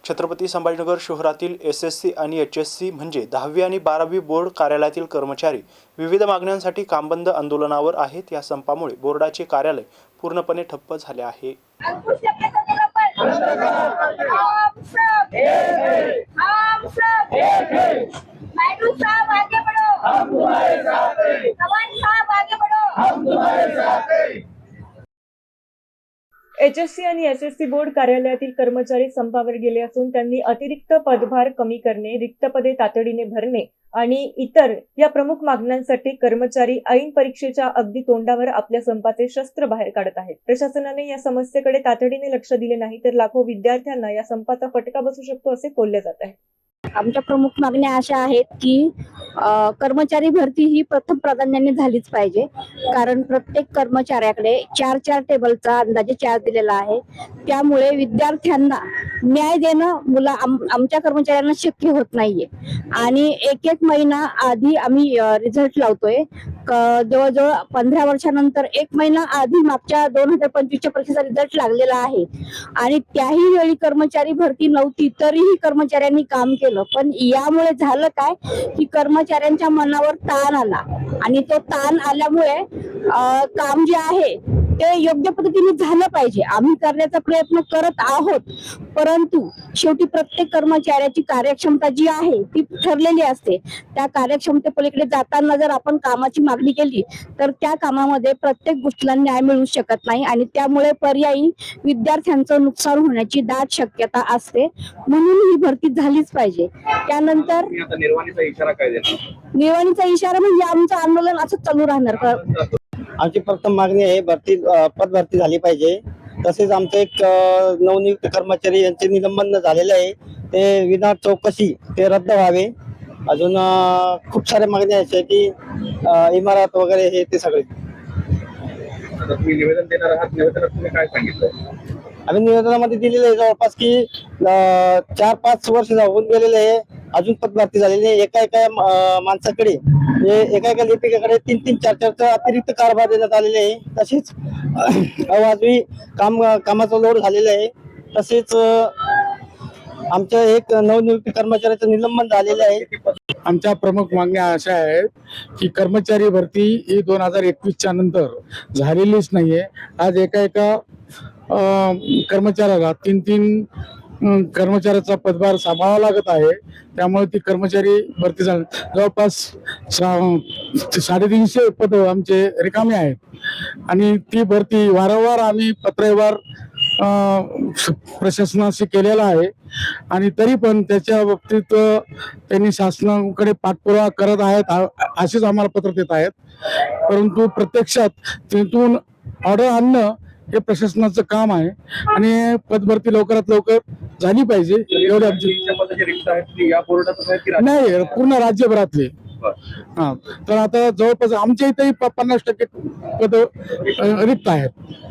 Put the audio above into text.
छत्रपती संभाजीनगर शहरातील एसएससी आणि एचएससी म्हणजे 10वी आणि 12वी बोर्ड कार्यालयातील कर्मचारी विविध मागण्यांसाठी कामबंद आंदोलनावर आहेत। या संपामुळे बोर्डाचे कार्यालय पूर्णपणे ठप्प झाले आहे। एचएससी आणि एसएससी बोर्ड कार्यालयातील कर्मचारी संपावर गेले असून त्यांनी अतिरिक्त पदभार कमी करणे, रिक्त पदे तातडीने भरणे आणि इतर या प्रमुख मागण्यांसाठी कर्मचारी ऐन परीक्षेच्या अगदी तोंडावर आपल्या संपाचे शस्त्र बाहेर काढत आहेत। प्रशासनाने या समस्येकडे तातडीने लक्ष दिले नाही तर लाखो विद्यार्थ्यांना या संपाचा फटका बसू शकतो असे बोलले जात आहे। आमच्या प्रमुख मागण्या अशा आहेत की कर्मचारी भरती ही प्रथम प्राधान्याने झालीच पाहिजे, कारण प्रत्येक कर्मचाऱ्याकडे 4 टेबलचा अंदाजे चार्ज दिलेला आहे। त्यामुळे विद्यार्थ्यांना न्याय देणं आमच्या कर्मचाऱ्यांना शक्य होत नाहीये आणि एक महिना आधी आम्ही रिझल्ट लावतोय। जवळजवळ 15 वर्षानंतर 1 महिना आधी मागच्या 2025च्या परीक्षेचा रिझल्ट लागलेला आहे आणि त्याही वेळी कर्मचारी भरती नव्हती तरीही कर्मचाऱ्यांनी काम केलं। पण यामुळे झालं काय की कर्मचाऱ्यांच्या मनावर ताण आला आणि तो ताण आल्यामुळे काम जे आहे ते योग्य पद्धतीने झालं पाहिजे। आम्ही करण्याचा प्रयत्न करत आहोत, परंतु शेवटी प्रत्येक कर्मचाऱ्याची कार्यक्षमता जी आहे ती ठरलेली असते। त्या कार्यक्षमतेपलीकडे जाताना जर आपण कामाची मागणी केली तर त्या कामामध्ये प्रत्येक गोष्टीला न्याय मिळू शकत नाही आणि त्यामुळे पर्यायी विद्यार्थ्यांचं नुकसान होण्याची दाट शक्यता असते। म्हणून ही भरती झालीच पाहिजे। त्यानंतर निर्वाणीचा इशारा काय देणार? निर्वाणीचा इशारा म्हणजे आमचं आंदोलन असं चालू राहणार। आमची प्रथम मागणी आहे पद भरती झाली पाहिजे। तसेच आमचे एक नवनियुक्त कर्मचारी यांचे निलंबन झालेले आहे, ते विना चौकशी ते रद्द व्हावे। अजून खूप साऱ्या मागण्या आहेत की इमारत वगैरे हे ते सगळे। तुम्ही निवेदन देणार आहात, निवेदनात तुम्ही काय सांगितलं? आम्ही निवेदनामध्ये दिलेले आहे जवळपास की 4-5 वर्ष होऊन गेलेले आहे, अजून पद भरती झालेली आहे। एका माणसाकडे एका लिपिकाकडे 3-3, 4-4 अतिरिक्त कारभार देण्यात आलेले आहे। तसेच अवाजवी कामाचा लोड झालेला आहे। तसेच आमच्या एक नवनियुक्त कर्मचाऱ्याचं निलंबन झालेलं आहे। आमच्या प्रमुख मागण्या अशा आहेत की कर्मचारी भरती ही 2021च्या नंतर झालेलीच नाहीये। आज एका कर्मचाऱ्याला 3 कर्मचाऱ्याचा पदभार सांभाळावा लागत आहे। त्यामुळे ती कर्मचारी भरती जवळपास 350 पद आमचे रिकामे आहेत आणि ती भरती वारंवार आम्ही पत्रव्यवहार प्रशासनाशी केलेला आहे आणि तरी पण त्याच्या बाबतीत त्यांनी शासनाकडे पाठपुरावा करत आहेत असेच आम्हाला पत्र देत आहेत। परंतु प्रत्यक्षात तिथून ऑर्डर आणणं हे प्रशासनाचं काम आहे आणि पदभरती लवकरात लवकर झाली पाहिजे एवढे आमची नाही, पूर्ण राज्यभरातले। तर आता जवळपास आमच्या इथेही 50% पद रिक्त आहेत।